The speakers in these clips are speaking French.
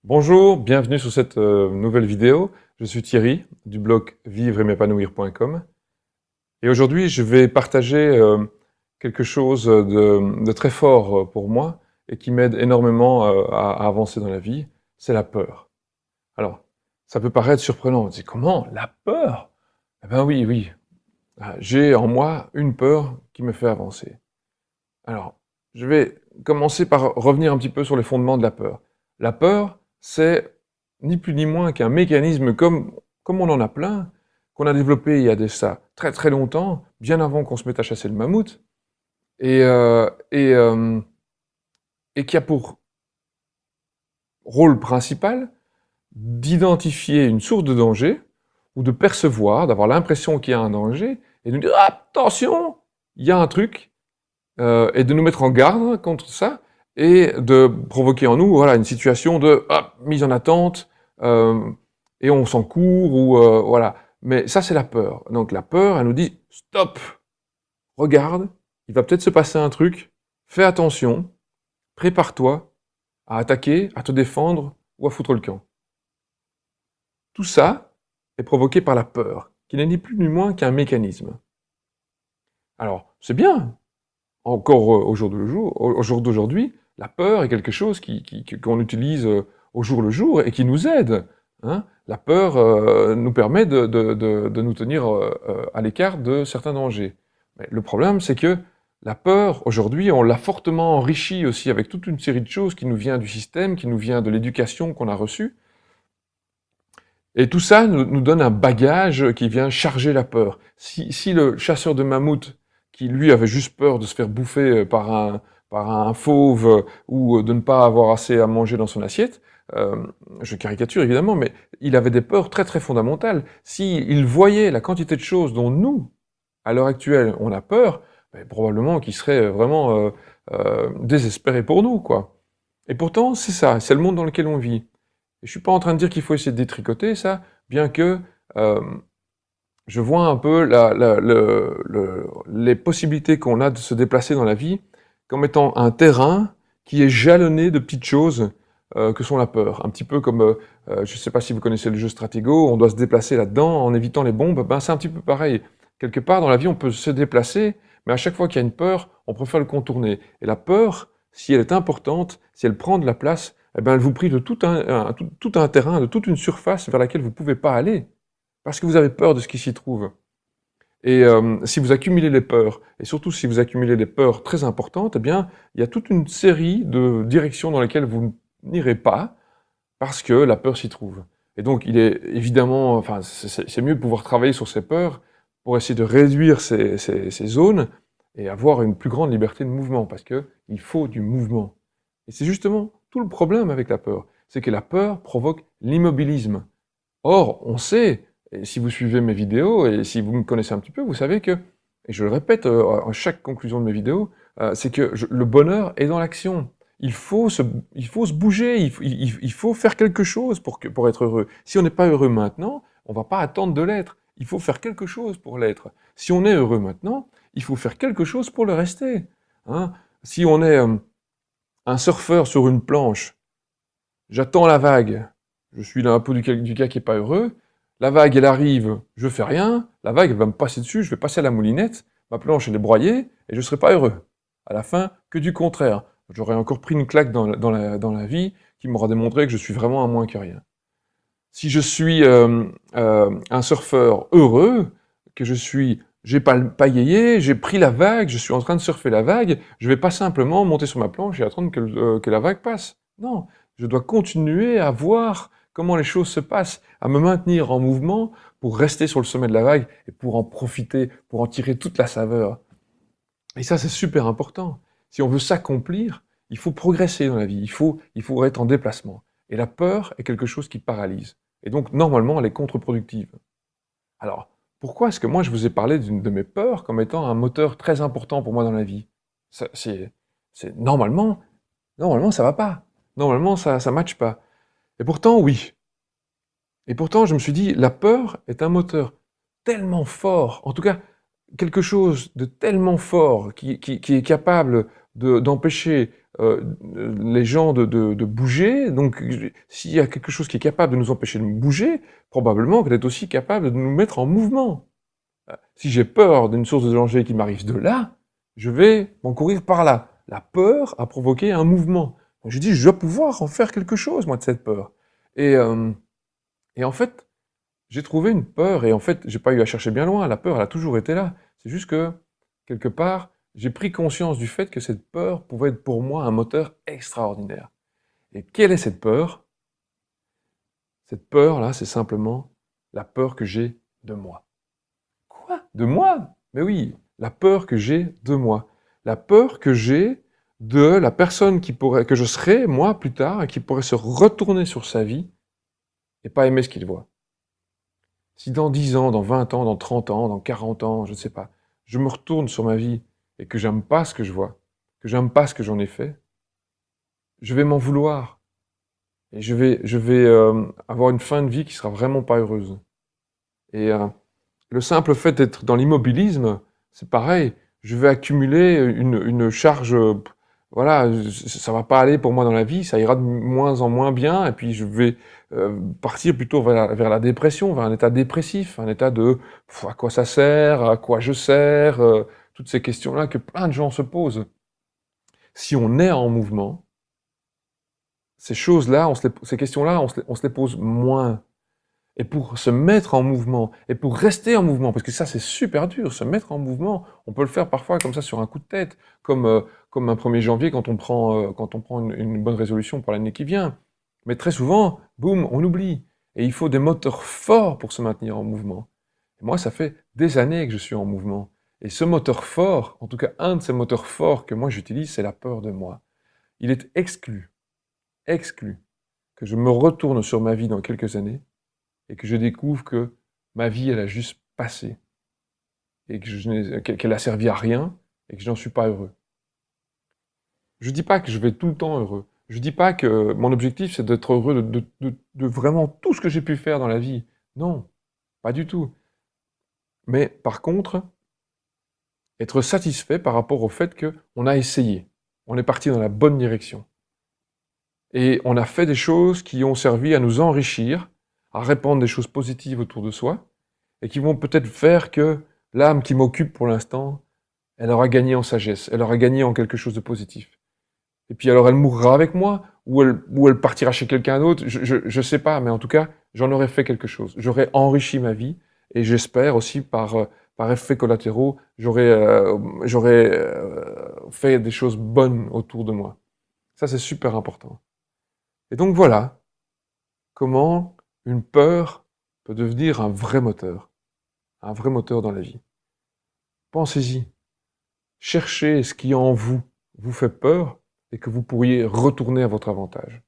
Bonjour, bienvenue sur cette nouvelle vidéo. Je suis Thierry du blog vivre-et-m'épanouir.com et aujourd'hui je vais partager quelque chose de très fort pour moi et qui m'aide énormément à avancer dans la vie, c'est la peur. Alors, ça peut paraître surprenant, on se dit comment? La peur? Eh ben oui, oui, j'ai en moi une peur qui me fait avancer. Alors, je vais commencer par revenir un petit peu sur les fondements de la peur. La peur, c'est ni plus ni moins qu'un mécanisme comme on en a plein, qu'on a développé il y a de ça très très longtemps, bien avant qu'on se mette à chasser le mammouth, et, euh, et, euh, et qui a pour rôle principal d'identifier une source de danger, ou de percevoir, d'avoir l'impression qu'il y a un danger, et de nous dire attention, il y a un truc, et de nous mettre en garde contre ça, et de provoquer en nous voilà, une situation de mise en attente, et on s'en court, ou voilà. Mais ça, c'est la peur. Donc la peur, elle nous dit stop, regarde, il va peut-être se passer un truc, fais attention, prépare-toi à attaquer, à te défendre ou à foutre le camp. Tout ça est provoqué par la peur, qui n'est ni plus ni moins qu'un mécanisme. Alors, c'est bien, encore au jour d'aujourd'hui, la peur est quelque chose qu'on utilise au jour le jour et qui nous aide. Hein. La peur nous permet de nous tenir à l'écart de certains dangers. Mais le problème, c'est que la peur, aujourd'hui, on l'a fortement enrichie aussi avec toute une série de choses qui nous vient du système, qui nous vient de l'éducation qu'on a reçue. Et tout ça nous donne un bagage qui vient charger la peur. Si le chasseur de mammouth, qui lui avait juste peur de se faire bouffer par un fauve ou de ne pas avoir assez à manger dans son assiette, je caricature évidemment, mais il avait des peurs très très fondamentales. S'il voyait la quantité de choses dont nous, à l'heure actuelle, on a peur, ben, probablement qu'il serait vraiment désespéré pour nous, quoi. Et pourtant, c'est ça, c'est le monde dans lequel on vit. Et je suis pas en train de dire qu'il faut essayer de détricoter ça, bien que je vois un peu les possibilités qu'on a de se déplacer dans la vie comme étant un terrain qui est jalonné de petites choses que sont la peur. Un petit peu comme, je ne sais pas si vous connaissez le jeu Stratego, on doit se déplacer là-dedans en évitant les bombes, ben c'est un petit peu pareil. Quelque part dans la vie, on peut se déplacer, mais à chaque fois qu'il y a une peur, on préfère le contourner. Et la peur, si elle est importante, si elle prend de la place, eh ben elle vous prive de tout un terrain, de toute une surface vers laquelle vous ne pouvez pas aller, parce que vous avez peur de ce qui s'y trouve. Et si vous accumulez les peurs, et surtout si vous accumulez des peurs très importantes, eh bien, il y a toute une série de directions dans lesquelles vous n'irez pas, parce que la peur s'y trouve. Et donc, il est évidemment, enfin, c'est mieux de pouvoir travailler sur ces peurs pour essayer de réduire ces zones et avoir une plus grande liberté de mouvement, parce que il faut du mouvement. Et c'est justement tout le problème avec la peur, c'est que la peur provoque l'immobilisme. Or, on sait, et si vous suivez mes vidéos, et si vous me connaissez un petit peu, vous savez que, et je le répète à chaque conclusion de mes vidéos, c'est que le bonheur est dans l'action. Il faut se bouger, il faut faire quelque chose pour être heureux. Si on n'est pas heureux maintenant, on ne va pas attendre de l'être. Il faut faire quelque chose pour l'être. Si on est heureux maintenant, il faut faire quelque chose pour le rester. Hein. Si on est un surfeur sur une planche, j'attends la vague, je suis là un peu du gars qui est pas heureux, la vague elle arrive, je fais rien, la vague elle va me passer dessus, je vais passer à la moulinette, ma planche elle est broyée, et je serai pas heureux. À la fin, que du contraire. J'aurais encore pris une claque dans la vie qui m'aura démontré que je suis vraiment un moins que rien. Si je suis un surfeur heureux, que j'ai pas pagayé, j'ai pris la vague, je suis en train de surfer la vague, je vais pas simplement monter sur ma planche et attendre que la vague passe. Non, je dois continuer à voir comment les choses se passent, à me maintenir en mouvement pour rester sur le sommet de la vague et pour en profiter, pour en tirer toute la saveur. Et ça, c'est super important. Si on veut s'accomplir, il faut progresser dans la vie, il faut être en déplacement. Et la peur est quelque chose qui paralyse. Et donc, normalement, elle est contre-productive. Alors, pourquoi est-ce que moi, je vous ai parlé de mes peurs comme étant un moteur très important pour moi dans la vie? Ça, normalement, ça va pas. Normalement, ça matche pas. Et pourtant, oui. Et pourtant, je me suis dit, la peur est un moteur tellement fort, en tout cas, quelque chose de tellement fort qui est capable d'empêcher les gens de bouger. Donc, s'il y a quelque chose qui est capable de nous empêcher de bouger, probablement qu'elle est aussi capable de nous mettre en mouvement. Si j'ai peur d'une source de danger qui m'arrive de là, je vais m'encourir par là. La peur a provoqué un mouvement. Donc je dis, je dois pouvoir en faire quelque chose, moi, de cette peur. Et, euh, et en fait, j'ai trouvé une peur, et en fait, j'ai pas eu à chercher bien loin, la peur, elle a toujours été là. C'est juste que, quelque part, j'ai pris conscience du fait que cette peur pouvait être pour moi un moteur extraordinaire. Et quelle est cette peur? Cette peur-là, c'est simplement la peur que j'ai de moi. Quoi? De moi? Mais oui, la peur que j'ai de moi. La peur que j'ai de la personne que je serai, moi, plus tard, et qui pourrait se retourner sur sa vie et pas aimer ce qu'il voit. Si dans 10 ans, dans 20 ans, dans 30 ans, dans 40 ans, je ne sais pas, je me retourne sur ma vie et que j'aime pas ce que je vois, que j'aime pas ce que j'en ai fait, je vais m'en vouloir. Et je vais avoir une fin de vie qui sera vraiment pas heureuse. Et le simple fait d'être dans l'immobilisme, c'est pareil. Je vais accumuler une charge, voilà, ça va pas aller pour moi dans la vie, ça ira de moins en moins bien, et puis je vais partir plutôt vers la dépression, vers un état dépressif, un état de à quoi ça sert, à quoi je sers, toutes ces questions-là que plein de gens se posent. Si on est en mouvement, ces choses-là, ces questions-là, on se les pose moins. Et pour se mettre en mouvement, et pour rester en mouvement, parce que ça c'est super dur, se mettre en mouvement, on peut le faire parfois comme ça sur un coup de tête, comme un 1er janvier quand on prend une bonne résolution pour l'année qui vient. Mais très souvent, boum, on oublie. Et il faut des moteurs forts pour se maintenir en mouvement. Et moi, ça fait des années que je suis en mouvement. Et ce moteur fort, en tout cas un de ces moteurs forts que moi j'utilise, c'est la peur de moi. Il est exclu, que je me retourne sur ma vie dans quelques années, et que je découvre que ma vie, elle a juste passé, et qu'elle a servi à rien, et que je n'en suis pas heureux. Je dis pas que je vais tout le temps heureux. Je dis pas que mon objectif, c'est d'être heureux de vraiment tout ce que j'ai pu faire dans la vie. Non, pas du tout. Mais par contre, être satisfait par rapport au fait qu'on a essayé. On est parti dans la bonne direction. Et on a fait des choses qui ont servi à nous enrichir, à répandre des choses positives autour de soi, et qui vont peut-être faire que l'âme qui m'occupe pour l'instant, elle aura gagné en sagesse, elle aura gagné en quelque chose de positif. Et puis alors elle mourra avec moi, ou elle partira chez quelqu'un d'autre, je sais pas, mais en tout cas, j'en aurais fait quelque chose. J'aurais enrichi ma vie, et j'espère aussi par effets collatéraux, j'aurais fait des choses bonnes autour de moi. Ça, c'est super important. Et donc voilà comment une peur peut devenir un vrai moteur dans la vie. Pensez-y. Cherchez ce qui en vous fait peur et que vous pourriez retourner à votre avantage.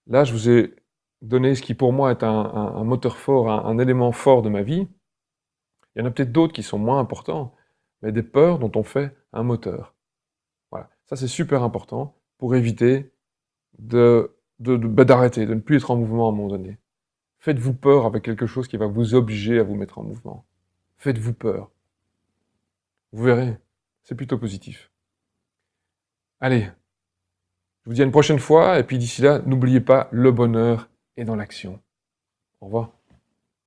Là, je vous ai donné ce qui pour moi est un moteur fort, un élément fort de ma vie. Il y en a peut-être d'autres qui sont moins importants, mais des peurs dont on fait un moteur. Voilà, ça c'est super important pour éviter d'arrêter, de ne plus être en mouvement à un moment donné. Faites-vous peur avec quelque chose qui va vous obliger à vous mettre en mouvement. Faites-vous peur. Vous verrez, c'est plutôt positif. Allez, je vous dis à une prochaine fois, et puis d'ici là, n'oubliez pas, le bonheur est dans l'action. Au revoir.